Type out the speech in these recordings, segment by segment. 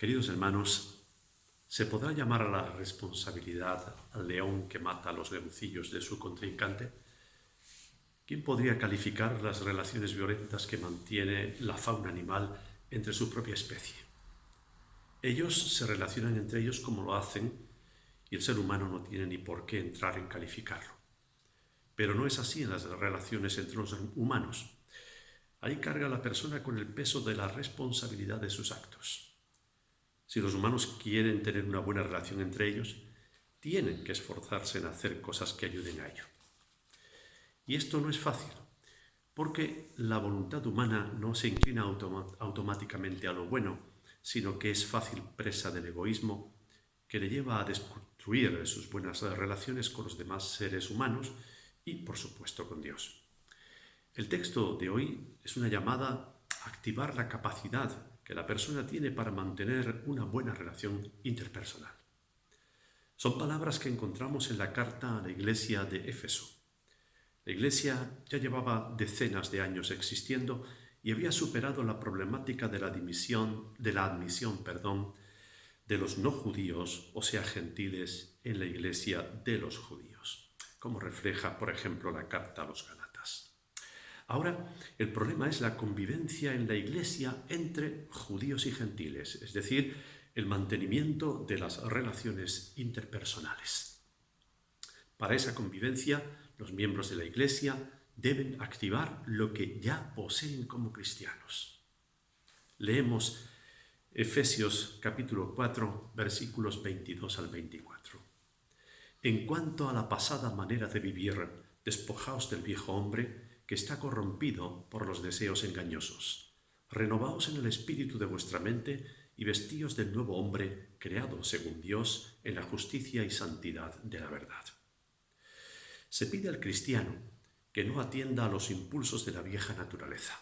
Queridos hermanos, ¿se podrá llamar a la responsabilidad al león que mata a los leoncillos de su contrincante? ¿Quién podría calificar las relaciones violentas que mantiene la fauna animal entre su propia especie? Ellos se relacionan entre ellos como lo hacen y el ser humano no tiene ni por qué entrar en calificarlo. Pero no es así en las relaciones entre los humanos. Ahí carga la persona con el peso de la responsabilidad de sus actos. Si los humanos quieren tener una buena relación entre ellos, tienen que esforzarse en hacer cosas que ayuden a ello. Y esto no es fácil, porque la voluntad humana no se inclina automáticamente a lo bueno, sino que es fácil presa del egoísmo que le lleva a destruir sus buenas relaciones con los demás seres humanos y, por supuesto, con Dios. El texto de hoy es una llamada a activar la capacidad que la persona tiene para mantener una buena relación interpersonal. Son palabras que encontramos en la carta a la iglesia de Éfeso. La iglesia ya llevaba decenas de años existiendo y había superado la problemática de la admisión de los no judíos, o sea, gentiles, en la iglesia de los judíos, como refleja, por ejemplo, la carta a los Gálatas. Ahora, el problema es la convivencia en la iglesia entre judíos y gentiles, es decir, el mantenimiento de las relaciones interpersonales. Para esa convivencia, los miembros de la iglesia deben activar lo que ya poseen como cristianos. Leemos Efesios capítulo 4, versículos 22 al 24. En cuanto a la pasada manera de vivir, despojaos del viejo hombre que está corrompido por los deseos engañosos. Renovaos en el espíritu de vuestra mente y vestíos del nuevo hombre creado según Dios en la justicia y santidad de la verdad. Se pide al cristiano que no atienda a los impulsos de la vieja naturaleza.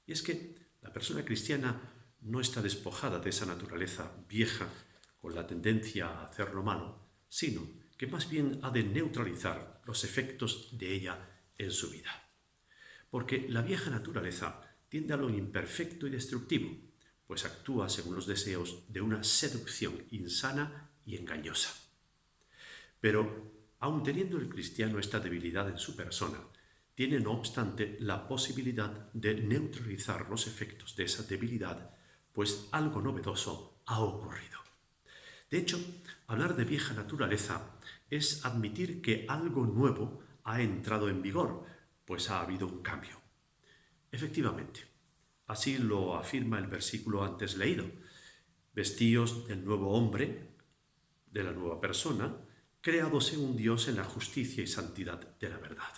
Y es que la persona cristiana no está despojada de esa naturaleza vieja con la tendencia a hacer lo malo, sino que más bien ha de neutralizar los efectos de ella en su vida. Porque la vieja naturaleza tiende a lo imperfecto y destructivo, pues actúa según los deseos de una seducción insana y engañosa. Pero, aun teniendo el cristiano esta debilidad en su persona, tiene no obstante la posibilidad de neutralizar los efectos de esa debilidad, pues algo novedoso ha ocurrido. De hecho, hablar de vieja naturaleza es admitir que algo nuevo ha entrado en vigor, pues ha habido un cambio. Efectivamente, así lo afirma el versículo antes leído. Vestíos del nuevo hombre, de la nueva persona, creado según Dios en la justicia y santidad de la verdad.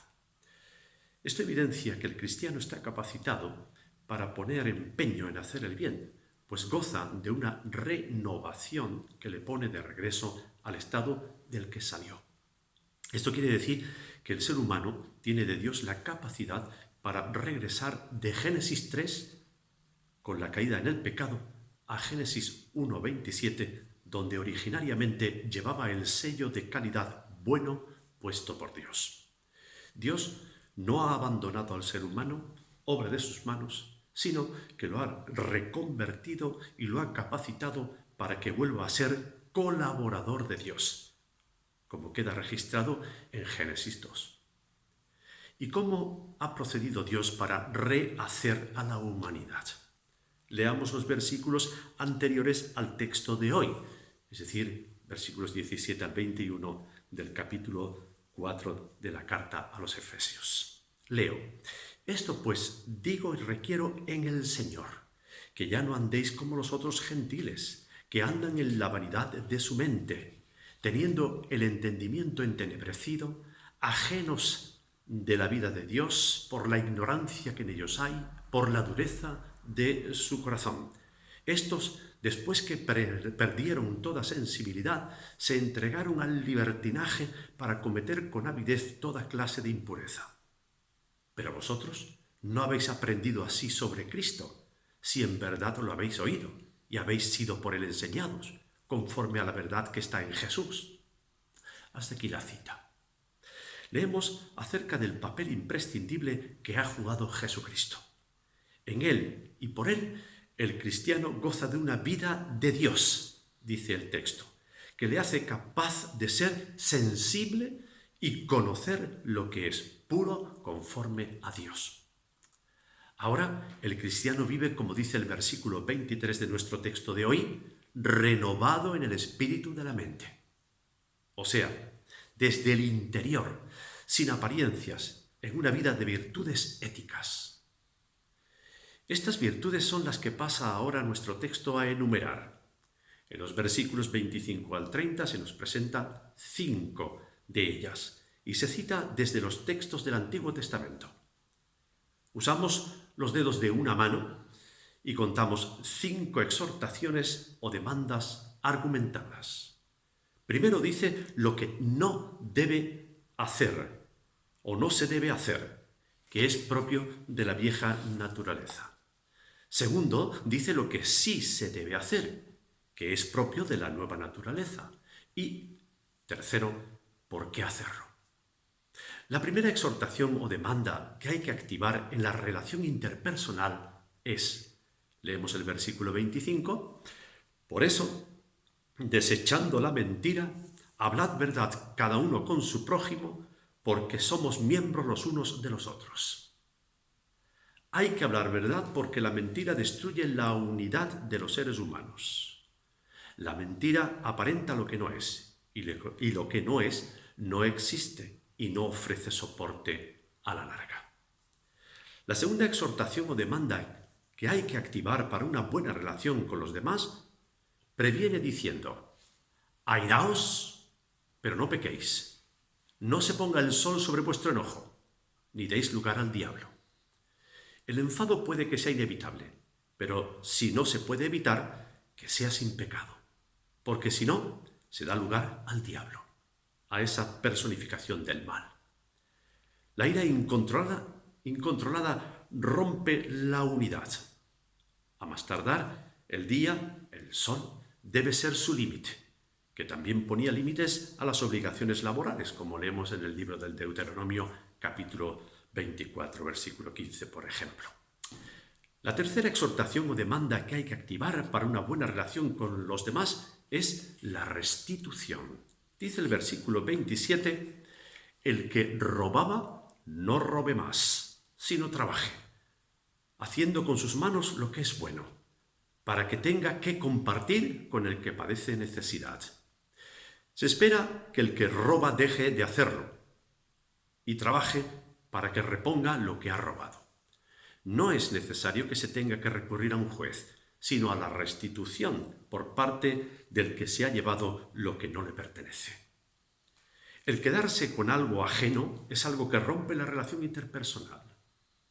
Esto evidencia que el cristiano está capacitado para poner empeño en hacer el bien, pues goza de una renovación que le pone de regreso al estado del que salió. Esto quiere decir que el ser humano tiene de Dios la capacidad para regresar de Génesis 3, con la caída en el pecado, a Génesis 1:27, donde originariamente llevaba el sello de calidad bueno puesto por Dios. Dios no ha abandonado al ser humano, obra de sus manos, sino que lo ha reconvertido y lo ha capacitado para que vuelva a ser colaborador de Dios, como queda registrado en Génesis 2. ¿Y cómo ha procedido Dios para rehacer a la humanidad? Leamos los versículos anteriores al texto de hoy, es decir, versículos 17 al 21 del capítulo 4 de la carta a los Efesios. Leo: Esto pues digo y requiero en el Señor, que ya no andéis como los otros gentiles, que andan en la vanidad de su mente, teniendo el entendimiento entenebrecido, ajenos de la vida de Dios por la ignorancia que en ellos hay, por la dureza de su corazón. Estos, después que perdieron toda sensibilidad, se entregaron al libertinaje para cometer con avidez toda clase de impureza. Pero vosotros no habéis aprendido así sobre Cristo, si en verdad lo habéis oído y habéis sido por él enseñados, conforme a la verdad que está en Jesús. Hasta aquí la cita. Leemos acerca del papel imprescindible que ha jugado Jesucristo. En él y por él, el cristiano goza de una vida de Dios, dice el texto, que le hace capaz de ser sensible y conocer lo que es puro conforme a Dios. Ahora el cristiano vive, como dice el versículo 23 de nuestro texto de hoy, renovado en el espíritu de la mente. O sea, desde el interior, sin apariencias, en una vida de virtudes éticas. Estas virtudes son las que pasa ahora nuestro texto a enumerar. En los versículos 25 al 30 se nos presenta 5 de ellas y se cita desde los textos del Antiguo Testamento. Usamos los dedos de una mano y contamos 5 exhortaciones o demandas argumentadas. Primero dice lo que no debe hacer o no se debe hacer, que es propio de la vieja naturaleza. Segundo, dice lo que sí se debe hacer, que es propio de la nueva naturaleza. Y tercero, ¿por qué hacerlo? La primera exhortación o demanda que hay que activar en la relación interpersonal es, leemos el versículo 25, por eso, desechando la mentira, hablad verdad cada uno con su prójimo, porque somos miembros los unos de los otros. Hay que hablar verdad porque la mentira destruye la unidad de los seres humanos. La mentira aparenta lo que no es, y lo que no es no existe y no ofrece soporte a la larga. La segunda exhortación o demanda que hay que activar para una buena relación con los demás previene diciendo: airaos, pero no pequéis. No se ponga el sol sobre vuestro enojo, ni deis lugar al diablo. El enfado puede que sea inevitable, pero si no se puede evitar, que sea sin pecado, porque si no, se da lugar al diablo, a esa personificación del mal. La ira incontrolada rompe la unidad. A más tardar, el día, el sol, debe ser su límite, que también ponía límites a las obligaciones laborales, como leemos en el libro del Deuteronomio, capítulo 24, versículo 15, por ejemplo. La tercera exhortación o demanda que hay que activar para una buena relación con los demás es la restitución. Dice el versículo 27, el que robaba no robe más, sino trabaje, haciendo con sus manos lo que es bueno, para que tenga que compartir con el que padece necesidad. Se espera que el que roba deje de hacerlo y trabaje para que reponga lo que ha robado. No es necesario que se tenga que recurrir a un juez, sino a la restitución por parte del que se ha llevado lo que no le pertenece. El quedarse con algo ajeno es algo que rompe la relación interpersonal.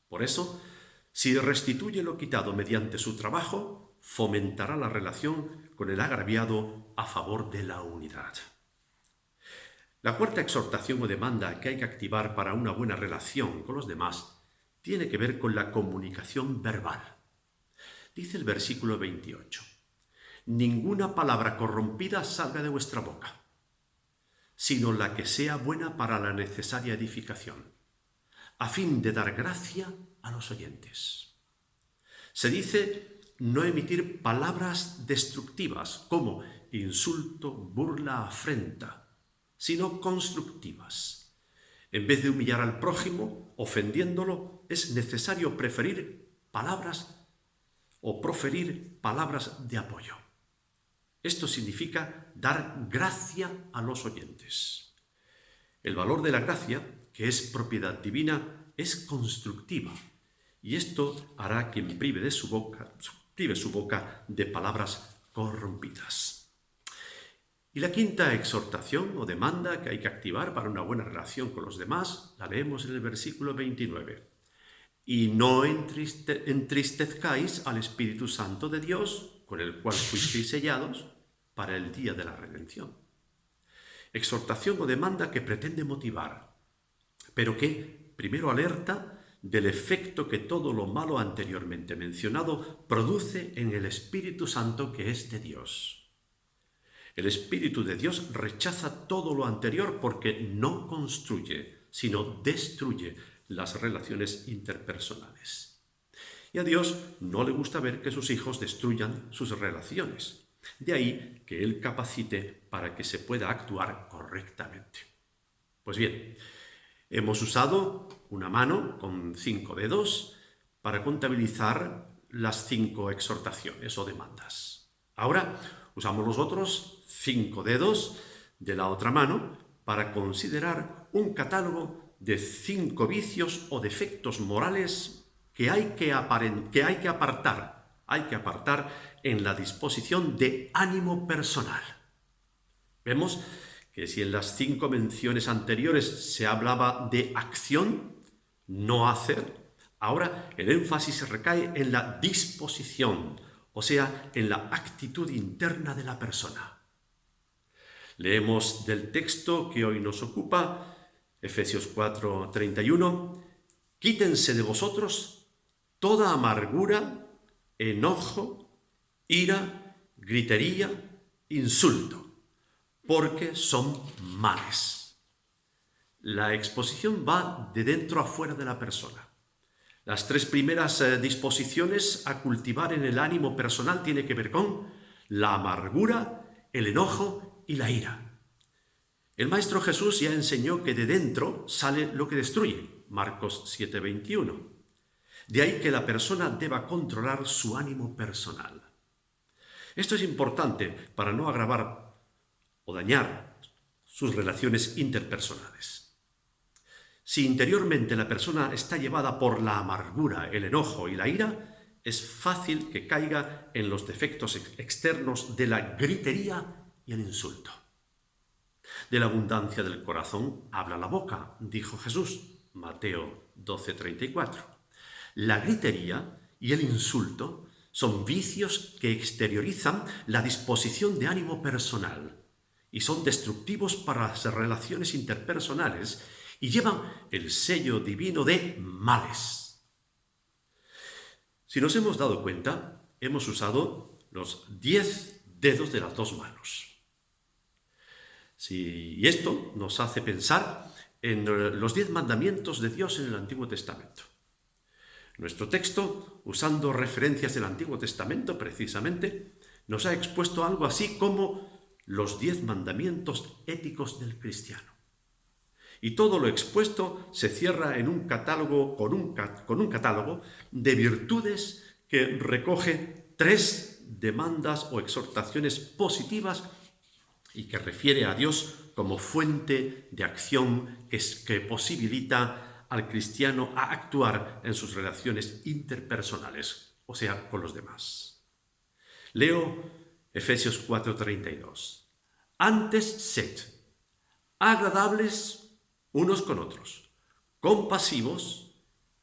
Por eso, si restituye lo quitado mediante su trabajo, fomentará la relación con el agraviado a favor de la unidad. La cuarta exhortación o demanda que hay que activar para una buena relación con los demás tiene que ver con la comunicación verbal. Dice el versículo 28, ninguna palabra corrompida salga de vuestra boca, sino la que sea buena para la necesaria edificación, a fin de dar gracia a los oyentes. Se dice no emitir palabras destructivas como insulto, burla, afrenta, sino constructivas. En vez de humillar al prójimo, ofendiéndolo, es necesario proferir palabras de apoyo. Esto significa dar gracia a los oyentes. El valor de la gracia, que es propiedad divina, es constructiva, y esto hará que prive su boca de palabras corrompidas. Y la quinta exhortación o demanda que hay que activar para una buena relación con los demás la leemos en el versículo 29. Y no entristezcáis al Espíritu Santo de Dios, con el cual fuisteis sellados para el día de la redención. Exhortación o demanda que pretende motivar, pero que primero alerta del efecto que todo lo malo anteriormente mencionado produce en el Espíritu Santo que es de Dios. El Espíritu de Dios rechaza todo lo anterior porque no construye, sino destruye las relaciones interpersonales. Y a Dios no le gusta ver que sus hijos destruyan sus relaciones. De ahí que Él capacite para que se pueda actuar correctamente. Pues bien, hemos usado una mano con 5 dedos para contabilizar las 5 exhortaciones o demandas. Ahora usamos los otros 5 dedos de la otra mano para considerar un catálogo de 5 vicios o defectos morales que hay que apartar en la disposición de ánimo personal. Vemos que si en las 5 menciones anteriores se hablaba de acción, no hacer, ahora el énfasis recae en la disposición, o sea, en la actitud interna de la persona. Leemos del texto que hoy nos ocupa, Efesios 4:31, quítense de vosotros toda amargura, enojo, ira, gritería, insulto, porque son males. La exposición va de dentro a fuera de la persona. Las 3 primeras disposiciones a cultivar en el ánimo personal tiene que ver con la amargura, el enojo y la ira. El Maestro Jesús ya enseñó que de dentro sale lo que destruye, Marcos 7:21. De ahí que la persona deba controlar su ánimo personal. Esto es importante para no agravar o dañar sus relaciones interpersonales. Si interiormente la persona está llevada por la amargura, el enojo y la ira, es fácil que caiga en los defectos externos de la gritería y el insulto. De la abundancia del corazón habla la boca, dijo Jesús, Mateo 12:34. La gritería y el insulto son vicios que exteriorizan la disposición de ánimo personal y son destructivos para las relaciones interpersonales y llevan el sello divino de males. Si nos hemos dado cuenta, hemos usado los 10 dedos de las 2 manos. Y esto nos hace pensar en los 10 mandamientos de Dios en el Antiguo Testamento. Nuestro texto, usando referencias del Antiguo Testamento precisamente, nos ha expuesto algo así como los 10 mandamientos éticos del cristiano. Y todo lo expuesto se cierra en un catálogo, con un catálogo de virtudes que recoge 3 demandas o exhortaciones positivas y que refiere a Dios como fuente de acción que posibilita al cristiano a actuar en sus relaciones interpersonales, o sea, con los demás. Leo Efesios 4:32. Antes sed agradables unos con otros, compasivos,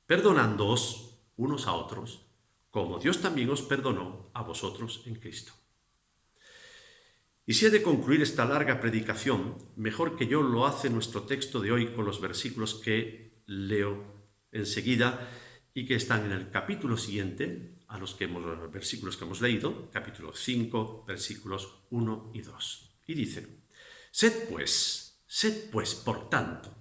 perdonándoos unos a otros, como Dios también os perdonó a vosotros en Cristo. Y si he de concluir esta larga predicación, mejor que yo lo hace nuestro texto de hoy con los versículos que leo enseguida y que están en el capítulo siguiente a los versículos que hemos leído, capítulo 5, versículos 1 y 2. Y dice, sed pues, por tanto,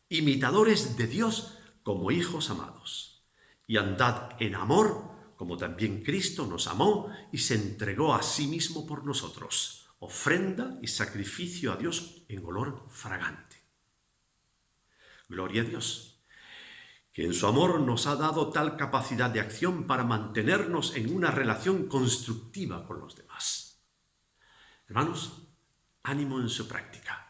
imitadores de Dios como hijos amados, y andad en amor, como también Cristo nos amó y se entregó a sí mismo por nosotros, ofrenda y sacrificio a Dios en olor fragante. Gloria a Dios, que en su amor nos ha dado tal capacidad de acción para mantenernos en una relación constructiva con los demás. Hermanos, ánimo en su práctica.